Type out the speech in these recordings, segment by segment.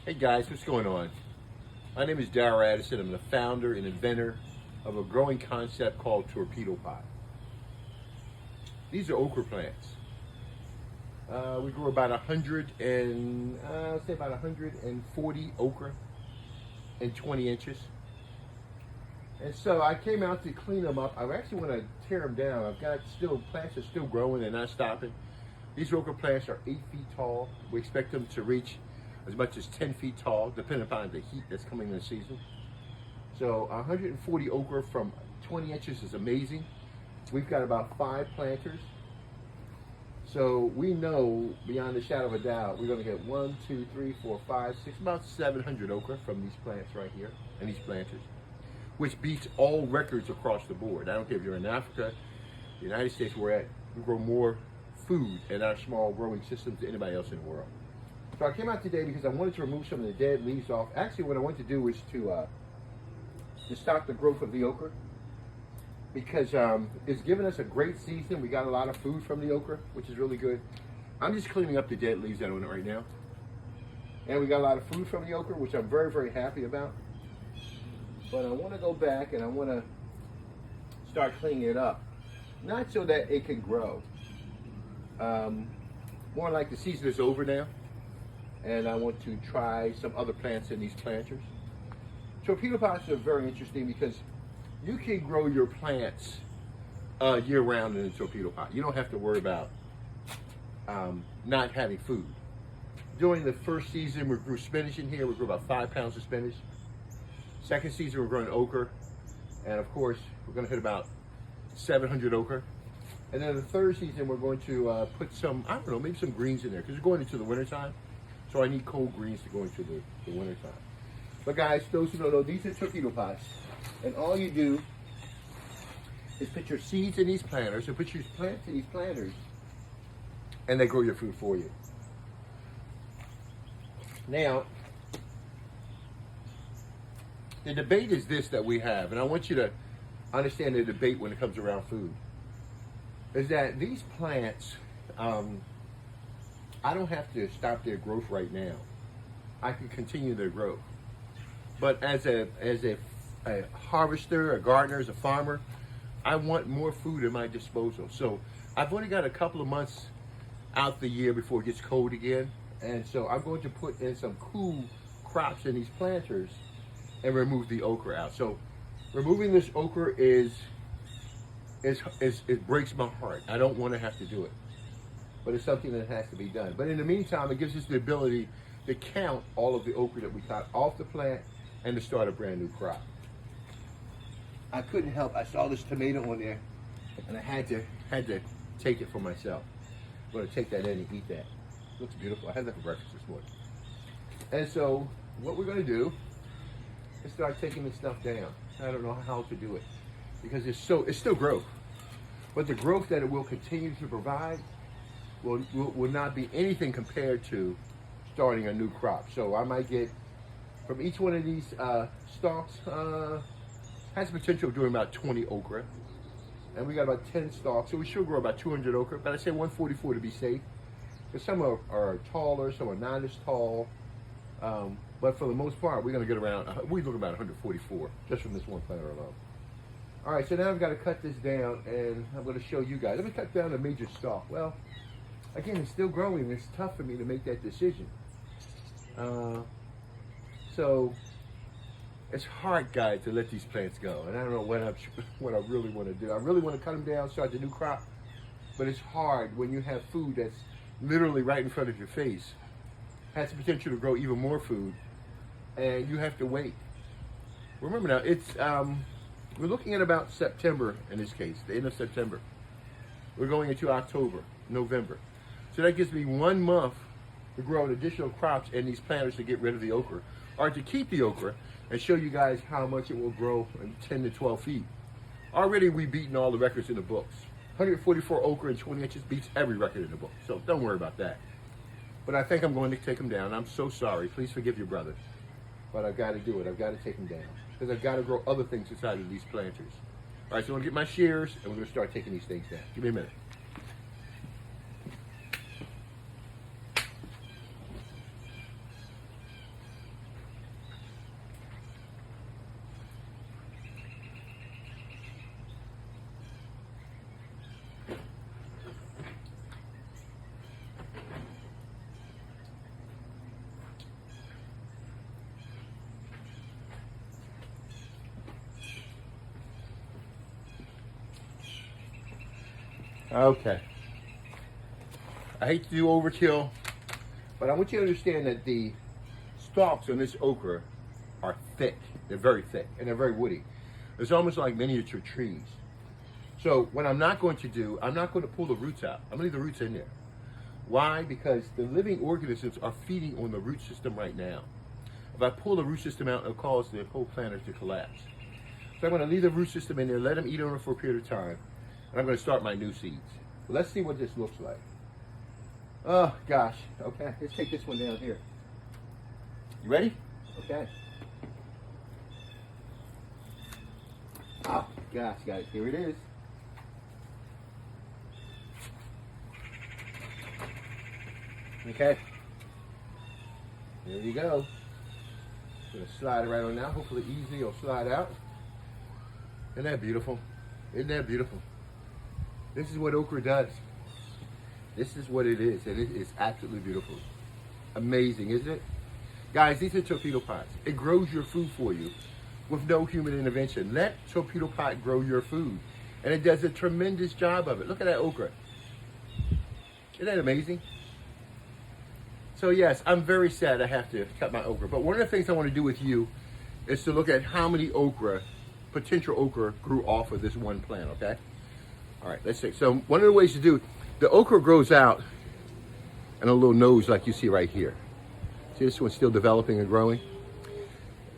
Hey guys, what's going on? My name is Darrell Addison. I'm the founder and inventor of a growing concept called Torpedopot. These are okra plants. We grow about 140 okra in 20 inches. And so I came out to clean them up. I actually want to tear them down. I've got plants are still growing, they're not stopping. These okra plants are 8 feet tall. We expect them to reach as much as 10 feet tall, depending upon the heat that's coming in the season. So 140 okra from 20 inches is amazing. We've got about 5 planters. So we know beyond a shadow of a doubt, we're gonna get 1, 2, 3, 4, 5, 6, about 700 okra from these plants right here and these planters, which beats all records across the board. I don't care if you're in Africa, the United States, we grow more food in our small growing systems than anybody else in the world. So I came out today because I wanted to remove some of the dead leaves off. Actually, what I wanted to do was to stop the growth of the okra, because it's given us a great season. We got a lot of food from the okra, which is really good. I'm just cleaning up the dead leaves that are on it right now. And we got a lot of food from the okra, which I'm very, very happy about. But I want to go back and I want to start cleaning it up. Not so that it can grow. More like the season is over now, and I want to try some other plants in these planters. Torpedopots are very interesting because you can grow your plants year round in a torpedo pot. You don't have to worry about not having food. During the first season, we grew spinach in here. We grew about 5 pounds of spinach. Second season, we're growing okra. And of course, we're gonna hit about 700 okra. And then the third season, we're going to put some, I don't know, maybe some greens in there, because we're going into the wintertime. So I need cold greens to go into the wintertime. But guys, those who don't know, these are torpedo pots. And all you do is put your seeds in these planters, or put your plants in these planters, and they grow your food for you. Now, the debate is this that we have, and I want you to understand the debate when it comes around food, is that these plants, I don't have to stop their growth right now. I can continue their growth. But as a harvester, a gardener, as a farmer, I want more food at my disposal. So I've only got a couple of months out the year before it gets cold again. And so I'm going to put in some cool crops in these planters and remove the okra out. So removing this okra it breaks my heart. I don't want to have to do it, but it's something that has to be done. But in the meantime, it gives us the ability to count all of the okra that we got off the plant and to start a brand new crop. I couldn't help, I saw this tomato on there and I had to take it for myself. I'm gonna take that in and eat that. It looks beautiful. I had that for breakfast this morning. And so what we're gonna do is start taking this stuff down. I don't know how to do it, because it's still growth. But the growth that it will continue to provide will not be anything compared to starting a new crop. So I might get, from each one of these stalks, has the potential of doing about 20 okra. And we got about 10 stalks, so we should grow about 200 okra, but I say 144 to be safe. Because some are taller, some are not as tall. But for the most part, we're gonna get around, we look about 144, just from this one planter alone. All right, so now I've got to cut this down, and I'm going to show you guys. Let me cut down a major stalk. Well, again, it's still growing. It's tough for me to make that decision. So it's hard, guys, to let these plants go. And I don't know what I really want to do. I really want to cut them down, start the new crop. But it's hard when you have food that's literally right in front of your face. Has the potential to grow even more food, and you have to wait. Remember now, it's we're looking at about September in this case, the end of September. We're going into October, November. So that gives me 1 month to grow additional crops in these planters to get rid of the okra, or to keep the okra and show you guys how much it will grow in 10 to 12 feet. Already we've beaten all the records in the books. 144 okra in 20 inches beats every record in the book, so don't worry about that. But I think I'm going to take them down. I'm so sorry. Please forgive your brother. But I've got to do it. I've got to take them down, because I've got to grow other things inside of these planters. All right, so I'm going to get my shears, and we're going to start taking these things down. Give me a minute. Okay. I hate to do overkill, but I want you to understand that the stalks on this okra are thick. They're very thick and they're very woody. It's almost like miniature trees. So what I'm not going to do, I'm not going to pull the roots out. I'm going to leave the roots in there. Why? Because the living organisms are feeding on the root system right now. If I pull the root system out, it'll cause the whole plant to collapse. So I'm going to leave the root system in there, let them eat on it for a period of time, and I'm going to start my new seeds. Let's see what this looks like. Oh, gosh. Okay, let's take this one down here. You ready? Okay. Oh, gosh, guys, here it is. Okay. There you go. Gonna slide it right on now. Hopefully easy, it'll slide out. Isn't that beautiful? Isn't that beautiful? This is what okra does. This is what it is, and it is absolutely beautiful. Amazing, isn't it? Guys, these are Torpedopots. It grows your food for you with no human intervention. Let Torpedopot grow your food. And it does a tremendous job of it. Look at that okra. Isn't that amazing? So yes, I'm very sad I have to cut my okra. But one of the things I want to do with you is to look at how many potential okra grew off of this one plant, okay? All right, let's see. So one of the ways to do, the okra grows out in a little nose like you see right here. See, this one's still developing and growing.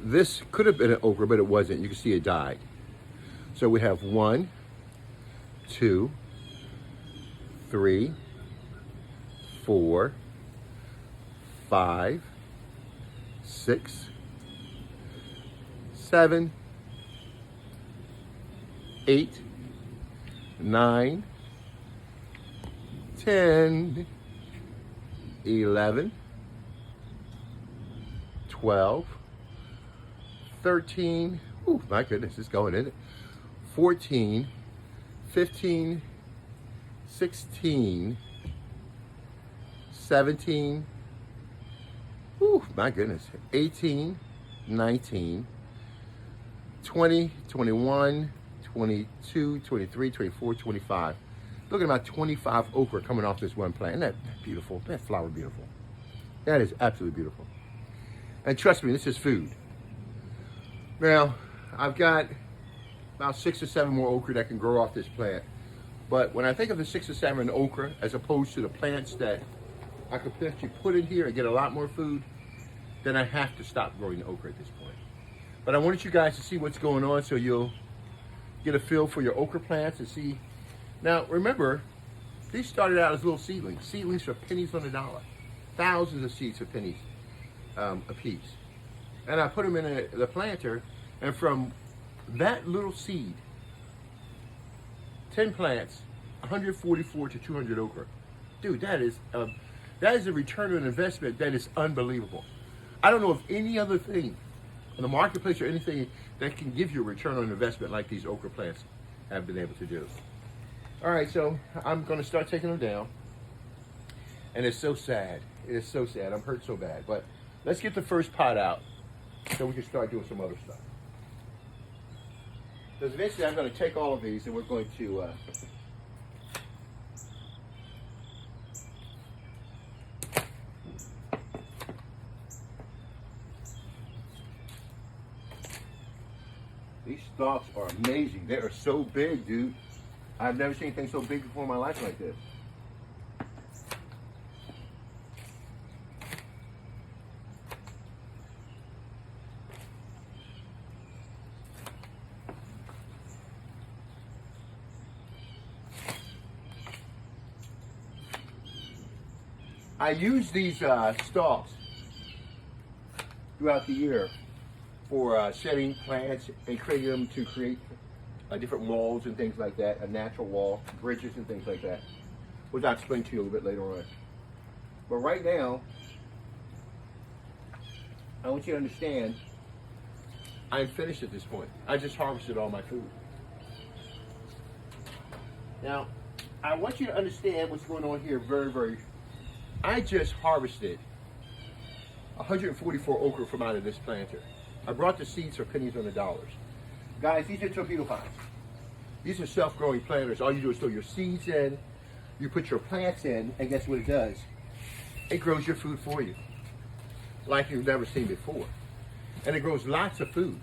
This could have been an okra, but it wasn't. You can see it died. So we have 1, 2, 3, 4, 5, 6, 7, 8, 9, 10, 11, 12, 13, oh my goodness, it's going in it, 14, 15, 16, 17, oh my goodness, 18, 19, 20, 21, 22, 23, 24, 25. Look at about 25 okra coming off this one plant. Isn't that beautiful? That flower beautiful. That is absolutely beautiful. And trust me, this is food. Now, I've got about 6 or 7 more okra that can grow off this plant. But when I think of the 6 or 7 okra, as opposed to the plants that I could potentially put in here and get a lot more food, then I have to stop growing the okra at this point. But I wanted you guys to see what's going on so you'll get a feel for your okra plants and see. Now, remember, these started out as little seedlings. Seedlings for pennies on the dollar. Thousands of seeds for pennies a piece. And I put them in the planter, and from that little seed, 10 plants, 144 to 200 okra. Dude, that is a return on investment that is unbelievable. I don't know of any other thing in the marketplace or anything that can give you a return on investment like these okra plants have been able to do. All right, so I'm going to start taking them down. And it's so sad. It is so sad. I'm hurt so bad. But let's get the first pot out so we can start doing some other stuff. Because eventually I'm going to take all of these and we're going to these stalks are amazing. They are so big, dude. I've never seen anything so big before in my life like this. I use these stalks throughout the year for setting plants and creating them to create different walls and things like that, a natural wall, bridges and things like that, which I'll explain to you a little bit later on. But right now, I want you to understand, I'm finished at this point. I just harvested all my food. Now, I want you to understand what's going on here I just harvested 144 okra from out of this planter. I brought the seeds for pennies on the dollars. Guys, these are Torpedopots. These are self-growing planters. All you do is throw your seeds in, you put your plants in, and guess what it does? It grows your food for you, like you've never seen before. And it grows lots of food.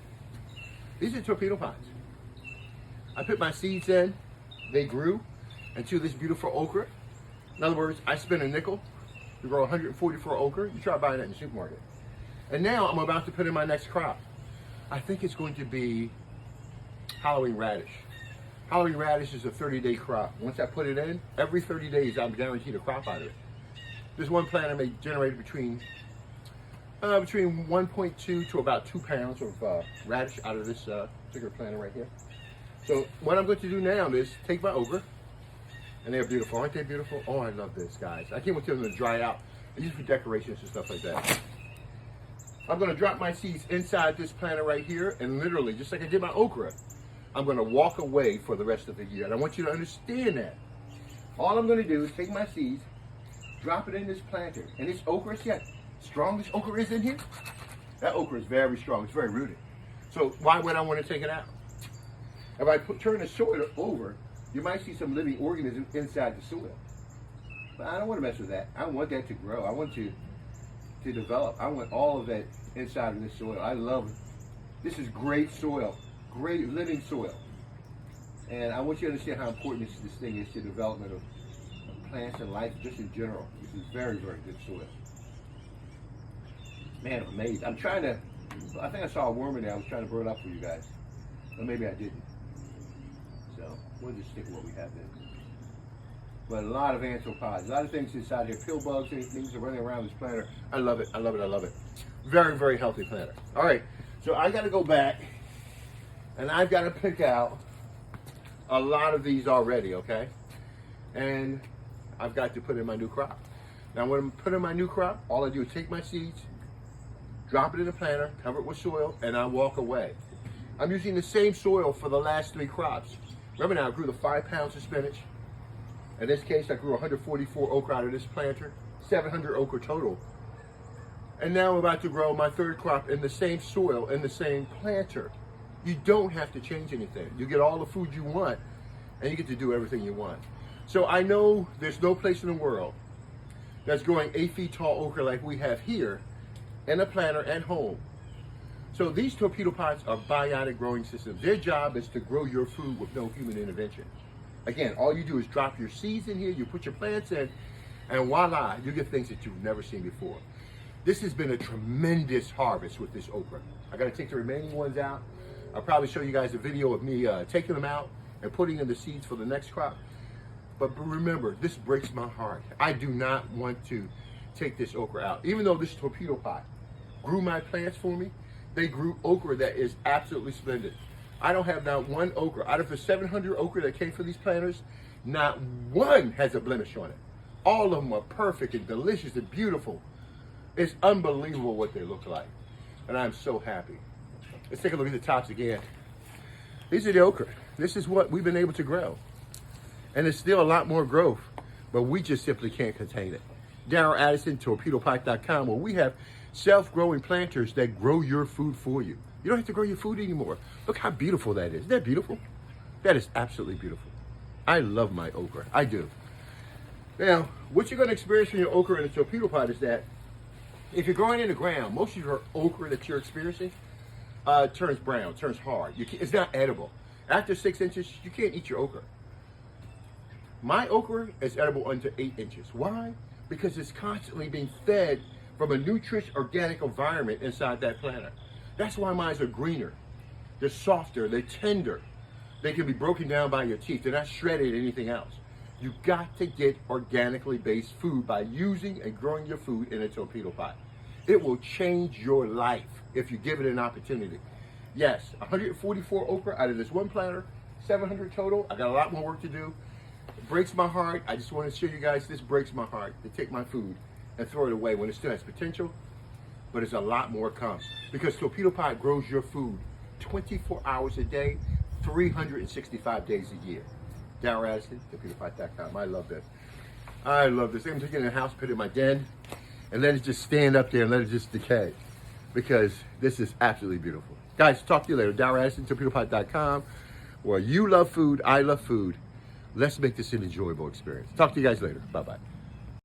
These are torpedo pots. I put my seeds in, they grew into this beautiful okra. In other words, I spent a nickel to grow 144 okra. You try buying that in the supermarket. And now I'm about to put in my next crop. I think it's going to be Halloween radish. Halloween radish is a 30-day crop. Once I put it in, every 30 days I'm guaranteed a crop out of it. This one planter may generate between 1.2 to about 2 pounds of radish out of this particular planter right here. So what I'm going to do now is take my okra, and they're beautiful. Aren't they beautiful? Oh, I love this, guys. I can't wait for them to dry out. I use it for decorations and stuff like that. I'm going to drop my seeds inside this planter right here, and literally, just like I did my okra, I'm going to walk away for the rest of the year. And I want you to understand that. All I'm going to do is take my seeds, drop it in this planter. And this okra, see how strong this okra is in here? That okra is very strong. It's very rooted. So why would I want to take it out? If I turn the soil over, you might see some living organisms inside the soil. But I don't want to mess with that. I want that to grow. I want to develop. I want all of that inside of this soil. I love it. This is great soil, great living soil. And I want you to understand how important this thing is to the development of plants and life just in general. This is very, very good soil. Man, I'm amazed. I think I saw a worm in there. I was trying to burn it up for you guys. Or maybe I didn't. So we'll just stick with what we have there. But a lot of anthropods, a lot of things inside here, pill bugs, things are running around this planter. I love it, I love it, I love it. Very, very healthy planter. All right, so I gotta go back and I've gotta pick out a lot of these already, okay? And I've got to put in my new crop. Now when I'm putting in my new crop, all I do is take my seeds, drop it in the planter, cover it with soil, and I walk away. I'm using the same soil for the last 3 crops. Remember now, I grew the 5 pounds of spinach. In this case, I grew 144 okra out of this planter, 700 okra total. And now I'm about to grow my 3rd crop in the same soil, in the same planter. You don't have to change anything. You get all the food you want, and you get to do everything you want. So I know there's no place in the world that's growing 8 feet tall okra like we have here, in a planter and home. So these torpedo pots are biotic growing systems. Their job is to grow your food with no human intervention. Again, all you do is drop your seeds in here, you put your plants in, and voila, you get things that you've never seen before. This has been a tremendous harvest with this okra. I gotta take the remaining ones out. I'll probably show you guys a video of me taking them out and putting in the seeds for the next crop. But remember, this breaks my heart. I do not want to take this okra out. Even though this torpedo pot grew my plants for me, they grew okra that is absolutely splendid. I don't have not one okra. Out of the 700 okra that came from these planters, not one has a blemish on it. All of them are perfect and delicious and beautiful. It's unbelievable what they look like. And I'm so happy. Let's take a look at the tops again. These are the okra. This is what we've been able to grow. And there's still a lot more growth, but we just simply can't contain it. Darryl Addison, Torpedopot.com, where we have self-growing planters that grow your food for you. You don't have to grow your food anymore. Look how beautiful that is. Isn't that beautiful? That is absolutely beautiful. I love my okra. I do. Now, what you're going to experience from your okra in a torpedo pot is that if you're growing in the ground, most of your okra that you're experiencing turns brown, turns hard. It's not edible. After 6 inches, you can't eat your okra. My okra is edible under 8 inches. Why? Because it's constantly being fed from a nutritious, organic environment inside that planter. That's why mine are greener. They're softer, they're tender. They can be broken down by your teeth. They're not shredded or anything else. You got to get organically based food by using and growing your food in a torpedo pot. It will change your life if you give it an opportunity. Yes, 144 okra out of this one planter, 700 total. I got a lot more work to do. It breaks my heart. I just want to show you guys this breaks my heart to take my food and throw it away when it still has potential. But it's a lot more comes because torpedo pot grows your food 24 hours a day, 365 days a year. Darryl Addison, Torpedopot.com. I love this. I love this. I'm taking it in the house, put it in my den, and let it just stand up there and let it just decay because this is absolutely beautiful. Guys, talk to you later. Darryl Addison, Torpedopot.com. Well, you love food. I love food. Let's make this an enjoyable experience. Talk to you guys later. Bye-bye.